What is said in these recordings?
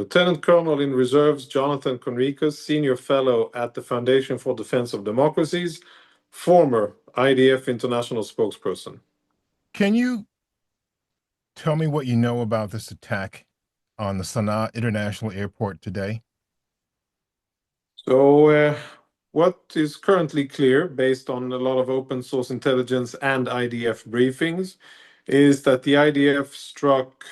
Lieutenant Colonel in Reserves Jonathan Conricus, Senior Fellow at the Foundation for Defense of Democracies, former IDF International Spokesperson. Can you tell me what you know about this attack on the Sana'a International Airport today? So, what is currently clear, based on a lot of open source intelligence and IDF briefings, is that the IDF struck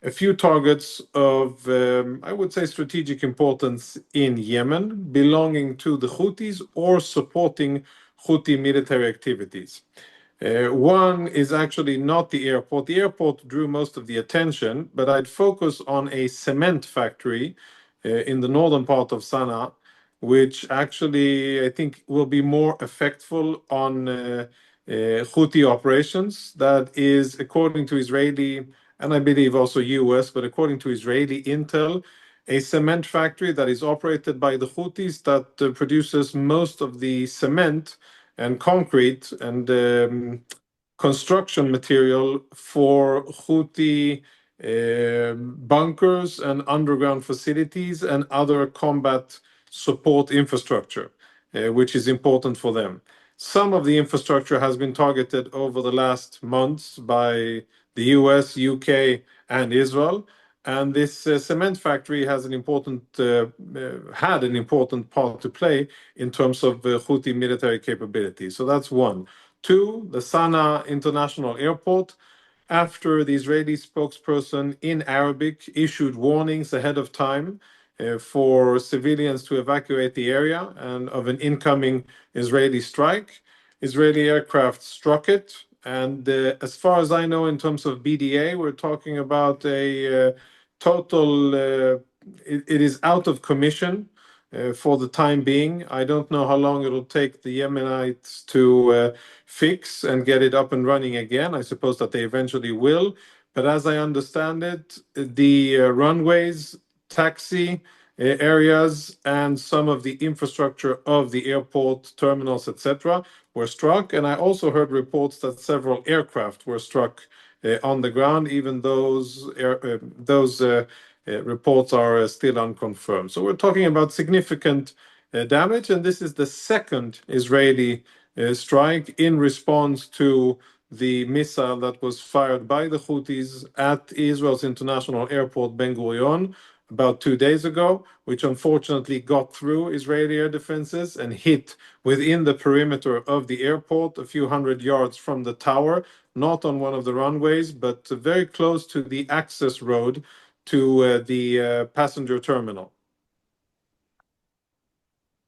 a few targets of, I would say, strategic importance in Yemen, belonging to the Houthis or supporting Houthi military activities. One is actually not the airport. The airport drew most of the attention, but I'd focus on a cement factory in the northern part of Sana'a, which actually I think will be more effectful on Houthi operations. That is, according to Israeli and I believe also US, but according to Israeli intel, a cement factory that is operated by the Houthis that produces most of the cement and concrete and construction material for Houthi bunkers and underground facilities and other combat support infrastructure, which is important for them. Some of the infrastructure has been targeted over the last months by the US, UK, and Israel. And this cement factory has had an important part to play in terms of Houthi military capability. So that's one. Two, the Sana'a International Airport. After the Israeli spokesperson in Arabic issued warnings ahead of time for civilians to evacuate the area and of an incoming Israeli strike, Israeli aircraft struck it. And as far as I know, in terms of BDA, we're talking about a total, it is out of commission for the time being. I don't know how long it'll take the Yemenites to fix and get it up and running again. I suppose that they eventually will. But as I understand it, the runways, taxi areas, and some of the infrastructure of the airport, terminals, etc., were struck. And I also heard reports that several aircraft were struck on the ground, even those reports are still unconfirmed. So we're talking about significant damage, and this is the second Israeli strike in response to the missile that was fired by the Houthis at Israel's international airport, Ben Gurion, about 2 days ago, which unfortunately got through Israeli air defenses and hit within the perimeter of the airport, a few hundred yards from the tower, not on one of the runways, but very close to the access road to the passenger terminal.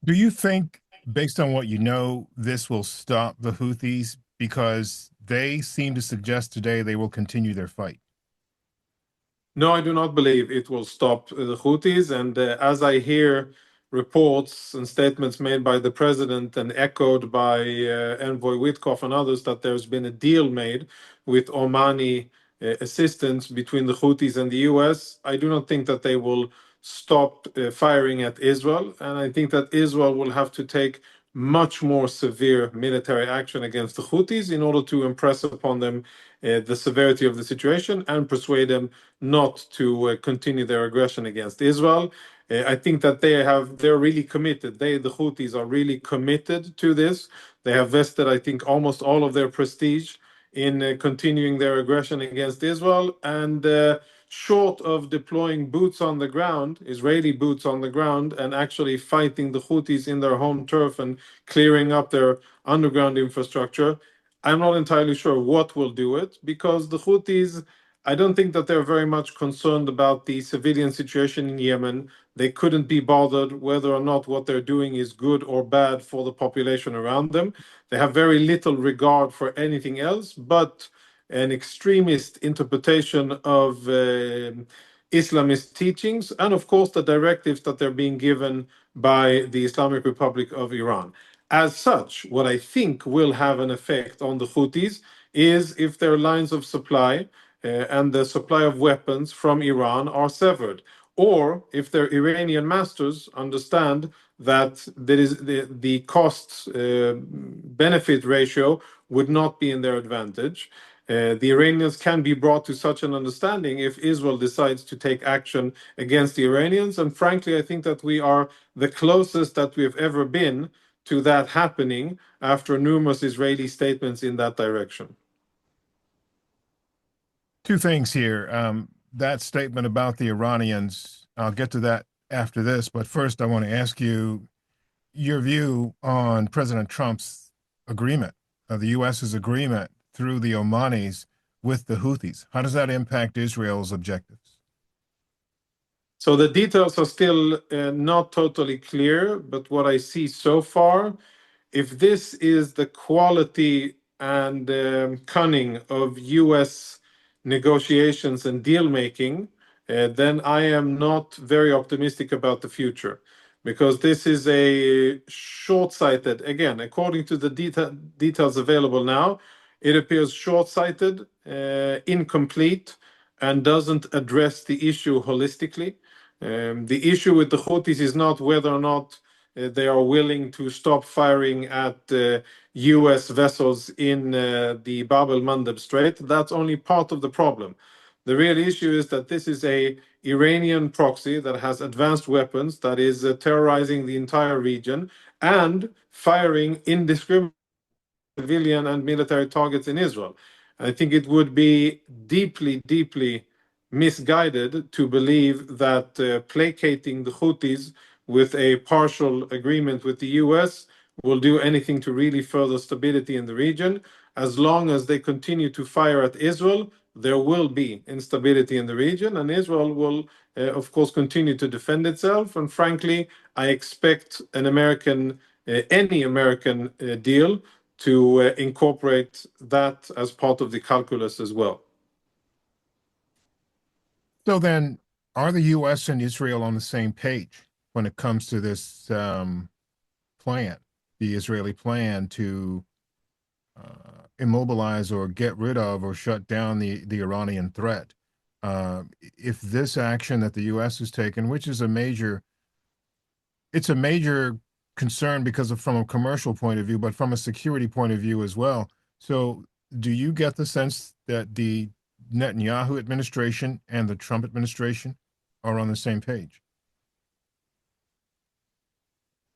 Do you think, based on what you know, this will stop the Houthis? Because they seem to suggest today they will continue their fight. No, I do not believe it will stop the Houthis. And as I hear reports and statements made by the president and echoed by Envoy Witkoff and others that there's been a deal made with Omani assistance between the Houthis and the US, I do not think that they will stop firing at Israel. And I think that Israel will have to take much more severe military action against the Houthis in order to impress upon them the severity of the situation and persuade them not to continue their aggression against Israel. I think that they're really committed. The Houthis are really committed to this. They have vested, I think, almost all of their prestige in continuing their aggression against Israel. And short of deploying boots on the ground, Israeli boots on the ground, and actually fighting the Houthis in their home turf and clearing up their underground infrastructure, I'm not entirely sure what will do it, because the Houthis, I don't think that they're very much concerned about the civilian situation in Yemen. They couldn't be bothered whether or not what they're doing is good or bad for the population around them. They have very little regard for anything else but an extremist interpretation of Islamist teachings, and of course the directives that they're being given by the Islamic Republic of Iran. As such, what I think will have an effect on the Houthis is if their lines of supply and the supply of weapons from Iran are severed, or if their Iranian masters understand that there is the cost benefit ratio would not be in their advantage. The Iranians can be brought to such an understanding if Israel decides to take action against the Iranians. And frankly, I think that we are the closest that we have ever been to that happening after numerous Israeli statements in that direction. Two things here. That statement about the Iranians, I'll get to that after this, but first I want to ask you your view on President Trump's agreement, the U.S.'s agreement through the Omanis with the Houthis. How does that impact Israel's objectives? So the details are still not totally clear, but what I see so far, if this is the quality and cunning of US negotiations and deal making, then I am not very optimistic about the future because this is a short-sighted, again, according to the details available now, it appears short-sighted, incomplete, and doesn't address the issue holistically. The issue with the Houthis is not whether or not they are willing to stop firing at US vessels in the Bab el Mandeb Strait. That's only part of the problem. The real issue is that this is a Iranian proxy that has advanced weapons that is terrorizing the entire region and firing indiscriminately civilian and military targets in Israel. I think it would be deeply, deeply misguided to believe that placating the Houthis with a partial agreement with the US will do anything to really further stability in the region. As long as they continue to fire at Israel, there will be instability in the region, and Israel will, of course, continue to defend itself. And frankly, I expect any American deal to incorporate that as part of the calculus as well. So then, are the U.S. and Israel on the same page when it comes to this plan, the Israeli plan to immobilize or get rid of or shut down the Iranian threat? If this action that the U.S. has taken, which is it's a major concern because from a commercial point of view, but from a security point of view as well. So do you get the sense that the Netanyahu administration and the Trump administration are on the same page?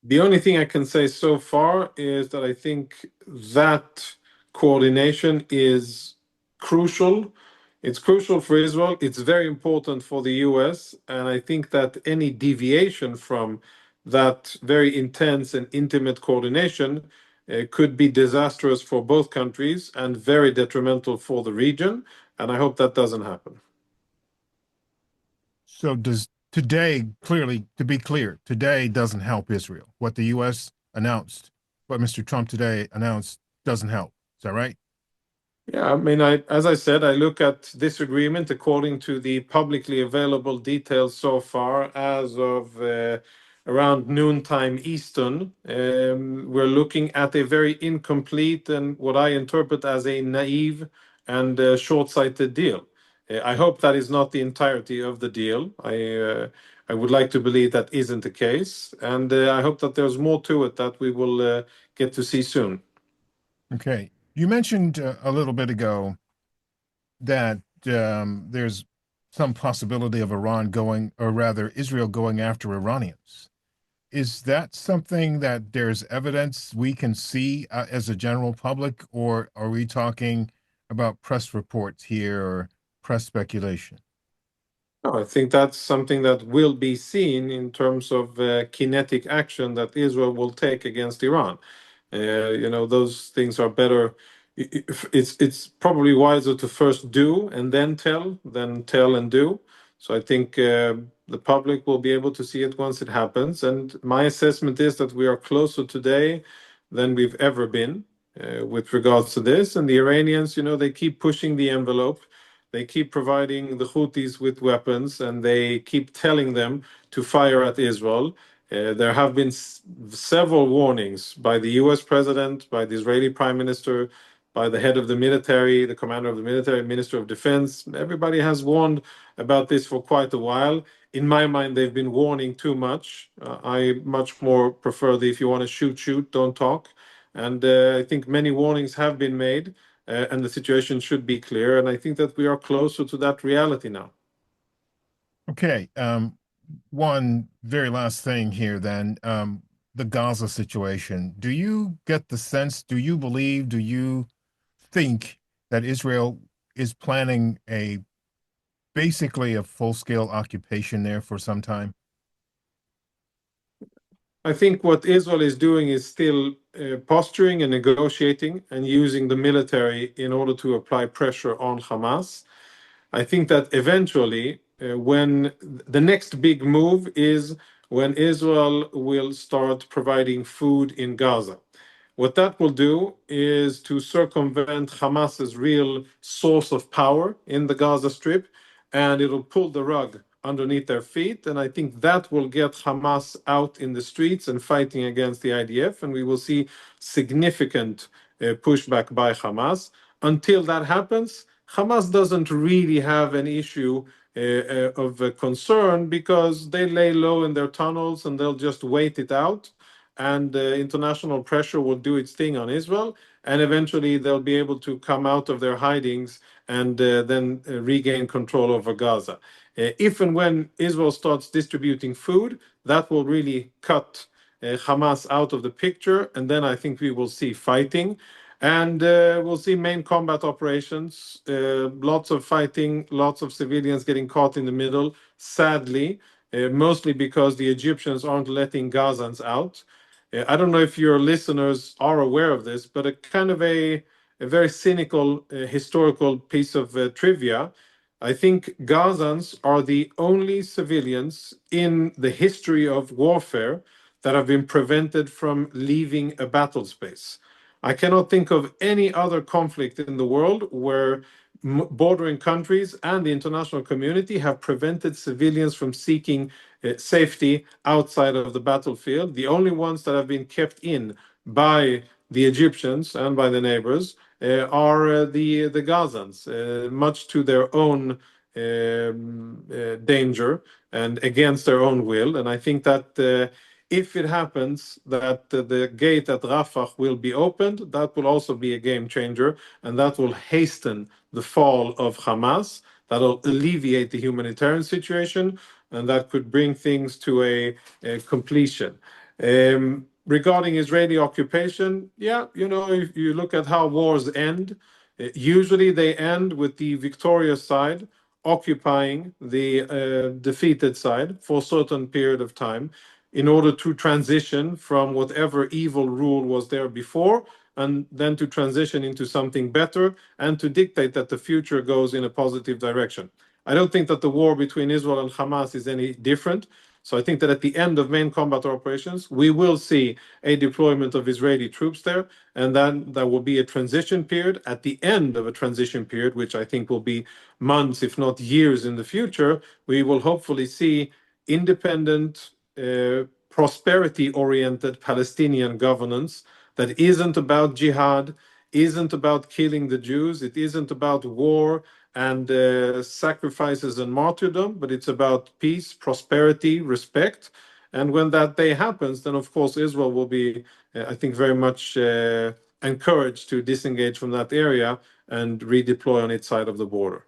The only thing I can say so far is that I think that coordination is crucial. It's crucial for Israel. It's very important for the US. And I think that any deviation from that very intense and intimate coordination could be disastrous for both countries and very detrimental for the region. And I hope that doesn't happen. So does today, clearly, to be clear, today doesn't help Israel. What the U.S. announced, what Mr. Trump today announced doesn't help. Is that right? Yeah, I mean, as I said, I look at this agreement according to the publicly available details so far as of around noontime Eastern. We're looking at a very incomplete and what I interpret as a naive and short-sighted deal. I hope that is not the entirety of the deal. I would like to believe that isn't the case, and I hope that there's more to it that we will get to see soon. Okay. You mentioned a little bit ago that there's some possibility of Iran going, or rather Israel going after Iranians. Is that something that there's evidence we can see as a general public, or are we talking about press reports here or press speculation? No, I think that's something that will be seen in terms of kinetic action that Israel will take against Iran. Those things are better. It's probably wiser to first do and then tell than tell and do. So I think the public will be able to see it once it happens. And my assessment is that we are closer today than we've ever been with regards to this. And the Iranians, they keep pushing the envelope. They keep providing the Houthis with weapons, and they keep telling them to fire at Israel. There have been several warnings by the US president, by the Israeli prime minister, by the head of the military, the commander of the military, minister of defense. Everybody has warned about this for quite a while. In my mind, they've been warning too much. I much more prefer the if you want to shoot, shoot, don't talk. And I think many warnings have been made. and the situation should be clear. And I think that we are closer to that reality now. Okay. One very last thing here then. The Gaza situation. Do you get the sense, do you believe, do you think that Israel is planning basically a full-scale occupation there for some time? I think what Israel is doing is still posturing and negotiating and using the military in order to apply pressure on Hamas. I think that eventually, when the next big move is when Israel will start providing food in Gaza. What that will do is to circumvent Hamas's real source of power in the Gaza Strip, and it'll pull the rug underneath their feet. And I think that will get Hamas out in the streets and fighting against the IDF, and we will see significant pushback by Hamas. Until that happens, Hamas doesn't really have an issue of concern because they lay low in their tunnels and they'll just wait it out. And international pressure will do its thing on Israel, and eventually they'll be able to come out of their hidings and then regain control over Gaza. If and when Israel starts distributing food, that will really cut Hamas out of the picture, and then I think we will see fighting. And we'll see main combat operations, lots of fighting, lots of civilians getting caught in the middle, sadly, mostly because the Egyptians aren't letting Gazans out. I don't know if your listeners are aware of this, but a very cynical historical piece of trivia. I think Gazans are the only civilians in the history of warfare that have been prevented from leaving a battle space. I cannot think of any other conflict in the world where bordering countries and the international community have prevented civilians from seeking safety outside of the battlefield. The only ones that have been kept in by the Egyptians and by the neighbors are the Gazans, much to their own danger and against their own will. And I think that if it happens that the gate at Rafah will be opened, that will also be a game changer, and that will hasten the fall of Hamas. That'll alleviate the humanitarian situation, and that could bring things to a completion. Regarding Israeli occupation, yeah, if you look at how wars end, usually they end with the victorious side occupying the defeated side for a certain period of time in order to transition from whatever evil rule was there before, and then to transition into something better and to dictate that the future goes in a positive direction. I don't think that the war between Israel and Hamas is any different. So I think that at the end of main combat operations, we will see a deployment of Israeli troops there, and then there will be a transition period. At the end of a transition period, which I think will be months, if not years in the future, we will hopefully see independent, prosperity-oriented Palestinian governance that isn't about jihad, isn't about killing the Jews, it isn't about war and sacrifices and martyrdom, but it's about peace, prosperity, respect. And when that day happens, then of course Israel will be, I think, very much encouraged to disengage from that area and redeploy on its side of the border.